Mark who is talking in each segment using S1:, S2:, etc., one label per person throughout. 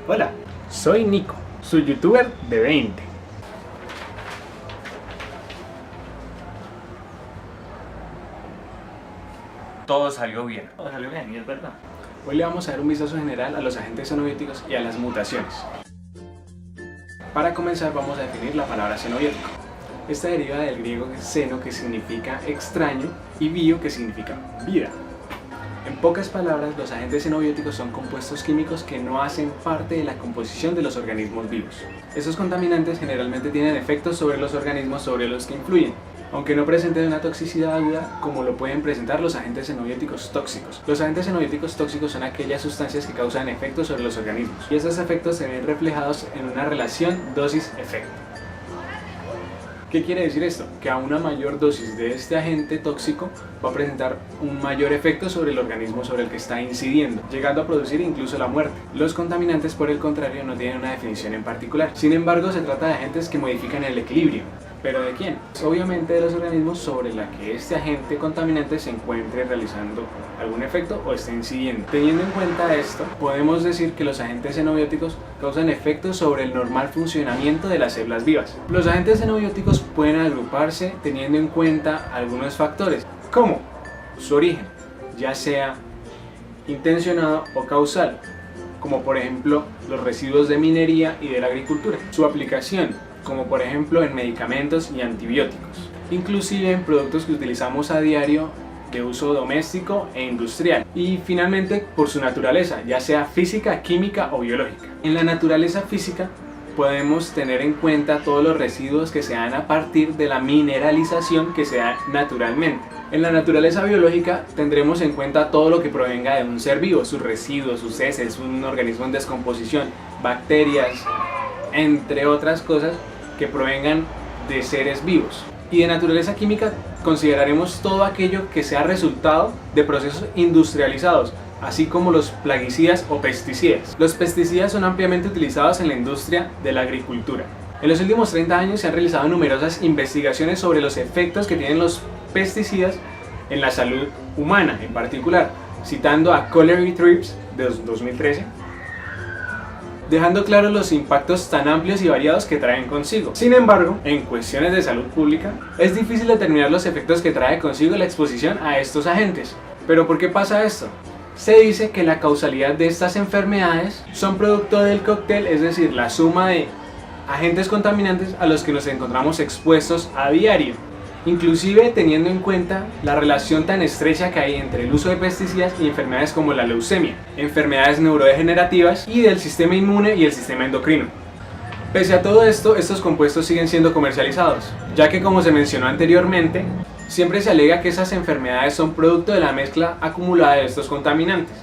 S1: Hola, soy Nico, su youtuber de 20.
S2: Todo salió bien. Todo salió bien, y es verdad.
S1: Hoy le vamos a dar un vistazo general a los agentes xenobióticos y a las mutaciones. Para comenzar vamos a definir la palabra xenobiótico. Esta deriva del griego xeno, que significa extraño, y bio, que significa vida. En pocas palabras, los agentes xenobióticos son compuestos químicos que no hacen parte de la composición de los organismos vivos. Estos contaminantes generalmente tienen efectos sobre los organismos sobre los que influyen, aunque no presenten una toxicidad aguda como lo pueden presentar los agentes xenobióticos tóxicos. Los agentes xenobióticos tóxicos son aquellas sustancias que causan efectos sobre los organismos, y esos efectos se ven reflejados en una relación dosis-efecto. ¿Qué quiere decir esto? Que a una mayor dosis de este agente tóxico va a presentar un mayor efecto sobre el organismo sobre el que está incidiendo, llegando a producir incluso la muerte. Los contaminantes, por el contrario, no tienen una definición en particular. Sin embargo, se trata de agentes que modifican el equilibrio. ¿Pero de quién? Obviamente de los organismos sobre la que este agente contaminante se encuentre realizando algún efecto o esté incidiendo. Teniendo en cuenta esto, podemos decir que los agentes xenobióticos causan efectos sobre el normal funcionamiento de las células vivas. Los agentes xenobióticos pueden agruparse teniendo en cuenta algunos factores, como su origen, ya sea intencionado o causal, como por ejemplo los residuos de minería y de la agricultura, su aplicación, como por ejemplo en medicamentos y antibióticos, inclusive en productos que utilizamos a diario de uso doméstico e industrial, y finalmente por su naturaleza, ya sea física, química o biológica. En la naturaleza física podemos tener en cuenta todos los residuos que se dan a partir de la mineralización que se da naturalmente. En la naturaleza biológica tendremos en cuenta todo lo que provenga de un ser vivo, sus residuos, sus heces, un organismo en descomposición, bacterias, entre otras cosas que provengan de seres vivos. Y de naturaleza química consideraremos todo aquello que sea resultado de procesos industrializados, así como los plaguicidas o pesticidas. Los pesticidas son ampliamente utilizados en la industria de la agricultura. En los últimos 30 años se han realizado numerosas investigaciones sobre los efectos que tienen los pesticidas en la salud humana, en particular, citando a Collery Treves de 2013, dejando claros los impactos tan amplios y variados que traen consigo. Sin embargo, en cuestiones de salud pública, es difícil determinar los efectos que trae consigo la exposición a estos agentes. ¿Pero por qué pasa esto? Se dice que la causalidad de estas enfermedades son producto del cóctel, es decir, la suma de agentes contaminantes a los que nos encontramos expuestos a diario, inclusive teniendo en cuenta la relación tan estrecha que hay entre el uso de pesticidas y enfermedades como la leucemia, enfermedades neurodegenerativas y del sistema inmune y el sistema endocrino. Pese a todo esto, estos compuestos siguen siendo comercializados, ya que, como se mencionó anteriormente, siempre se alega que esas enfermedades son producto de la mezcla acumulada de estos contaminantes.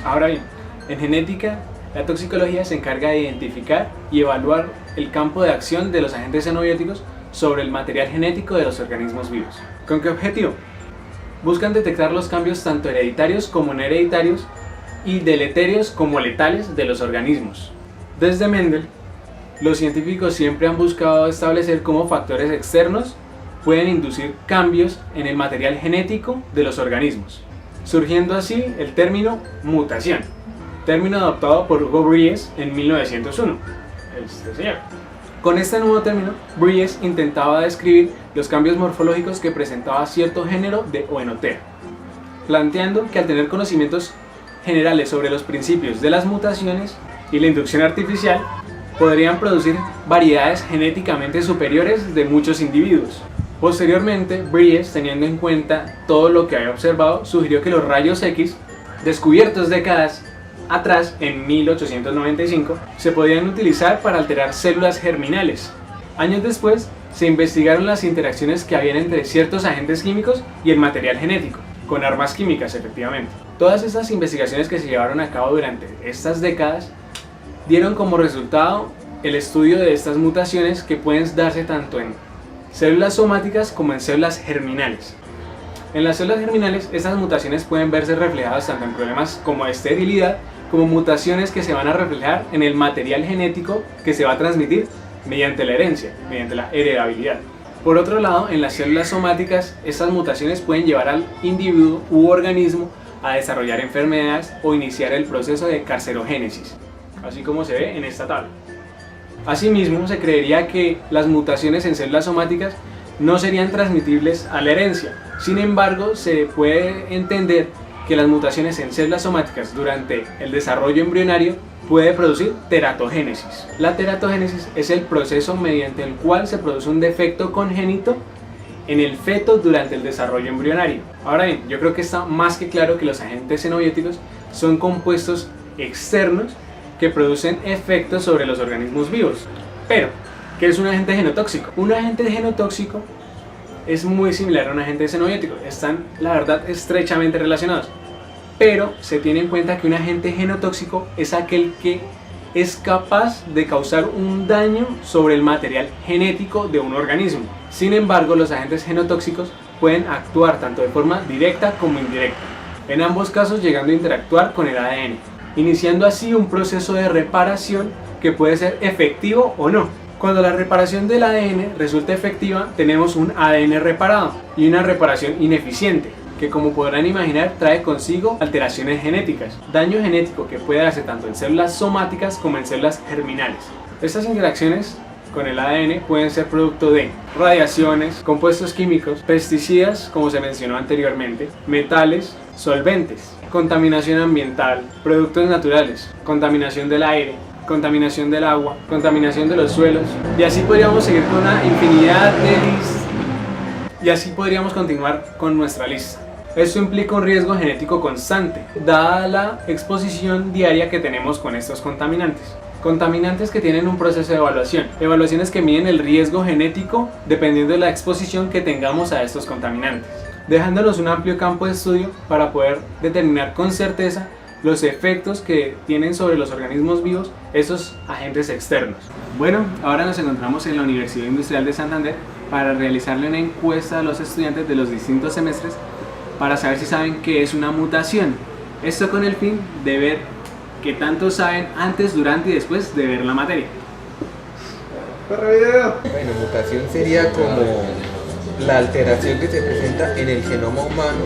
S1: Ahora bien, en genética, la toxicología se encarga de identificar y evaluar el campo de acción de los agentes xenobióticos sobre el material genético de los organismos vivos. ¿Con qué objetivo? Buscan detectar los cambios tanto hereditarios como no hereditarios y deleterios como letales de los organismos. Desde Mendel, los científicos siempre han buscado establecer cómo factores externos pueden inducir cambios en el material genético de los organismos, surgiendo así el término mutación, término adoptado por Hugo Bries en 1901. Con este nuevo término, Bries intentaba describir los cambios morfológicos que presentaba cierto género de Oenothera, planteando que al tener conocimientos generales sobre los principios de las mutaciones y la inducción artificial, podrían producir variedades genéticamente superiores de muchos individuos. Posteriormente, Bries, teniendo en cuenta todo lo que había observado, sugirió que los rayos X, descubiertos décadas atrás, en 1895, se podían utilizar para alterar células germinales. Años después, se investigaron las interacciones que habían entre ciertos agentes químicos y el material genético, con armas químicas efectivamente. Todas estas investigaciones que se llevaron a cabo durante estas décadas dieron como resultado el estudio de estas mutaciones que pueden darse tanto en células somáticas como en células germinales. En las células germinales, estas mutaciones pueden verse reflejadas tanto en problemas como esterilidad, como mutaciones que se van a reflejar en el material genético que se va a transmitir mediante la herencia, mediante la heredabilidad. Por otro lado, en las células somáticas, estas mutaciones pueden llevar al individuo u organismo a desarrollar enfermedades o iniciar el proceso de carcerogénesis. así como se ve en esta tabla. Asimismo, se creería que las mutaciones en células somáticas no serían transmitibles a la herencia. Sin embargo, se puede entender que las mutaciones en células somáticas durante el desarrollo embrionario puede producir teratogénesis. La teratogénesis es el proceso mediante el cual se produce un defecto congénito en el feto durante el desarrollo embrionario. Ahora bien, yo creo que está más que claro que los agentes xenobióticos son compuestos externos que producen efectos sobre los organismos vivos. Pero, ¿qué es un agente genotóxico? Un agente genotóxico es muy similar a un agente xenobiótico, están la verdad estrechamente relacionados, pero se tiene en cuenta que un agente genotóxico es aquel que es capaz de causar un daño sobre el material genético de un organismo. Sin embargo, los agentes genotóxicos pueden actuar tanto de forma directa como indirecta, en ambos casos llegando a interactuar con el ADN, iniciando así un proceso de reparación que puede ser efectivo o no. Cuando la reparación del ADN resulta efectiva, tenemos un ADN reparado y una reparación ineficiente, que como podrán imaginar trae consigo alteraciones genéticas, daño genético que puede darse tanto en células somáticas como en células germinales. Estas interacciones con el ADN pueden ser producto de radiaciones, compuestos químicos, pesticidas, como se mencionó anteriormente, metales, solventes, contaminación ambiental, productos naturales, contaminación del aire, contaminación del agua, contaminación de los suelos, y así podríamos seguir con una infinidad de listas, y así podríamos continuar con nuestra lista. Esto implica un riesgo genético constante, dada la exposición diaria que tenemos con estos contaminantes. Contaminantes que tienen un proceso de evaluación, evaluaciones que miden el riesgo genético dependiendo de la exposición que tengamos a estos contaminantes, dejándonos un amplio campo de estudio para poder determinar con certeza los efectos que tienen sobre los organismos vivos esos agentes externos. Bueno, ahora nos encontramos en la Universidad Industrial de Santander para realizarle una encuesta a los estudiantes de los distintos semestres para saber si saben qué es una mutación. Esto con el fin de ver qué tanto saben antes, durante y después de ver la materia.
S3: Bueno, mutación sería como la alteración que se presenta en el genoma humano,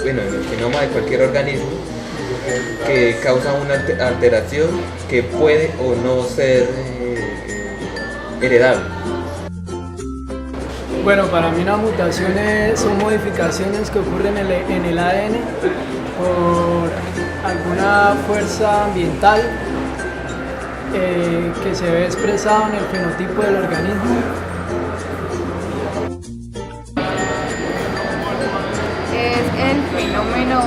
S3: bueno, en el genoma de cualquier organismo, que causa una alteración que puede o no ser heredable.
S4: Bueno, para mí una mutación son modificaciones que ocurren en el ADN por alguna fuerza ambiental que se ve expresado en el fenotipo del organismo.
S5: Es el fenómeno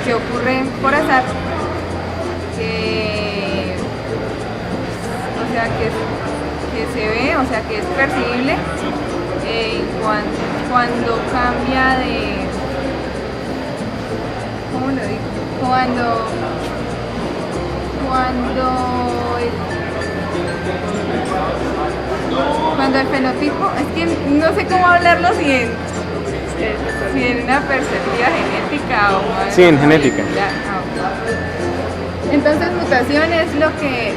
S5: que ocurre por azar, que se ve, o sea que es percibible cuando cambia de, ¿cómo lo digo? Cuando el fenotipo, es que no sé cómo hablarlo si en una perspectiva genética o algo.
S1: Sí, en genética.
S5: Entonces mutación es lo que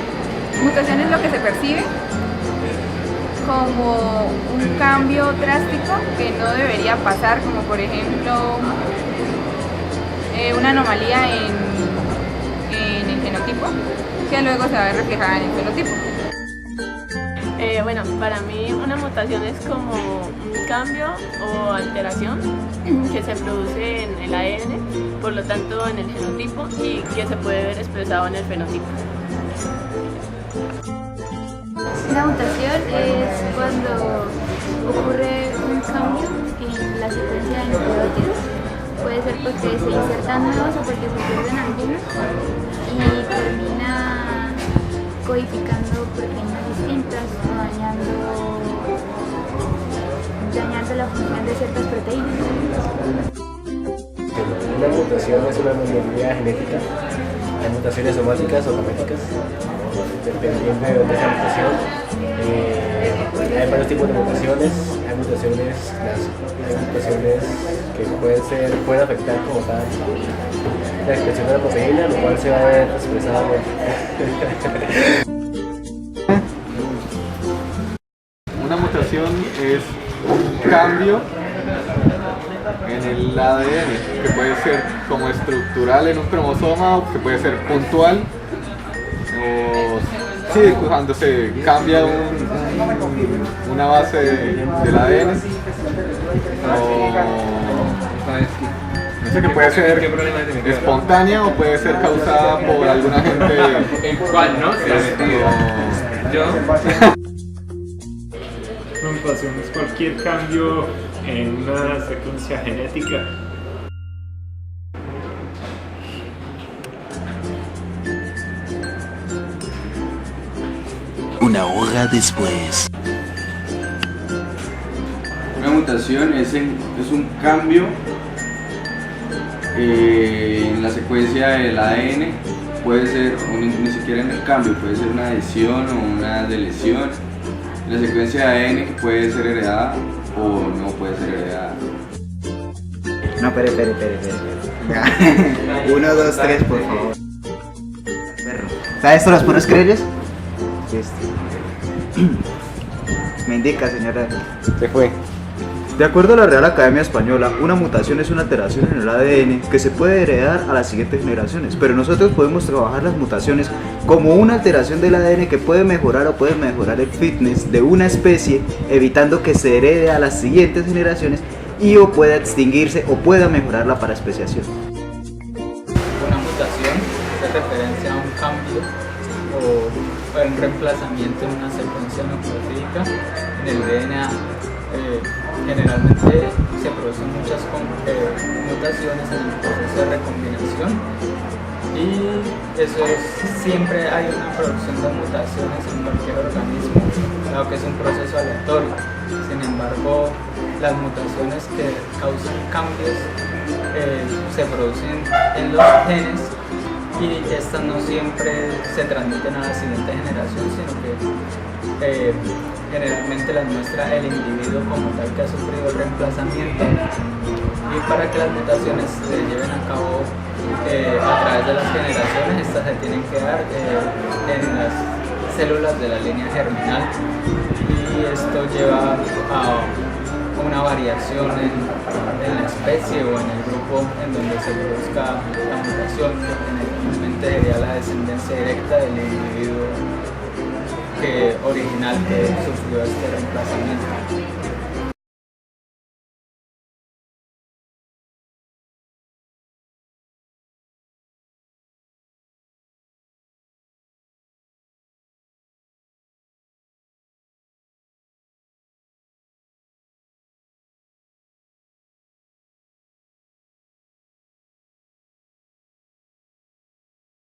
S5: se percibe como un cambio drástico que no debería pasar, como por ejemplo una anomalía en el genotipo que luego se va a ver reflejada en el fenotipo.
S6: Bueno, para mí una mutación es como un cambio o alteración que se produce en el ADN, por lo tanto en el genotipo, y que se puede ver expresado en el fenotipo.
S7: Una mutación es cuando ocurre un cambio en la secuencia de nucleótidos. Puede ser porque se insertan nuevos o porque se pierden algunos y termina codificando proteínas distintas o dañando la función de ciertas proteínas.
S8: Una mutación es una anomalía genética. Hay mutaciones somáticas o gaméticas, dependiendo de dónde sea la mutación. Hay varios tipos de mutaciones. Hay mutaciones que pueden afectar como tal la expresión de la proteína, lo cual se va a ver expresado.
S9: Una mutación es un cambio en el ADN, que puede ser como estructural en un cromosoma o que puede ser puntual sí, cuando se cambia una base del ADN, no sé, que puede ser espontánea o puede ser causada por algún agente.
S1: ¿En cuál, no?
S10: Una mutación es cualquier cambio en una secuencia genética.
S11: Una hora después.
S12: Una mutación es un cambio en la secuencia del ADN. Puede ser, ni siquiera en el cambio, puede ser una adición o una deleción en la secuencia de ADN que puede ser heredada o no puede ser heredada.
S13: No, espere. 1, 2, 3, por favor. ¿Sabes esto los puros creyes? Me indica, señora.
S3: Se fue.
S13: De acuerdo a la Real Academia Española, una mutación es una alteración en el ADN que se puede heredar a las siguientes generaciones, pero nosotros podemos trabajar las mutaciones como una alteración del ADN que puede mejorar o puede mejorar el fitness de una especie, evitando que se herede a las siguientes generaciones y o pueda extinguirse o pueda mejorar la paraespeciación.
S14: Una mutación hace referencia a un cambio o un reemplazamiento en una secuencia nucleotídica en el DNA. Generalmente se producen muchas mutaciones en el proceso de recombinación y eso es, siempre hay una producción de mutaciones en cualquier organismo, dado que es un proceso aleatorio. Sin embargo, las mutaciones que causan cambios se producen en los genes y estas no siempre se transmiten a la siguiente generación, sino que generalmente las muestra el individuo como tal que ha sufrido el reemplazamiento, y para que las mutaciones se lleven a cabo a través de las generaciones, estas se tienen que dar en las células de la línea germinal, y esto lleva a una variación en la especie o en el grupo en donde se produzca la mutación, que generalmente sería la descendencia directa del individuo original que sufrió este reemplazamiento.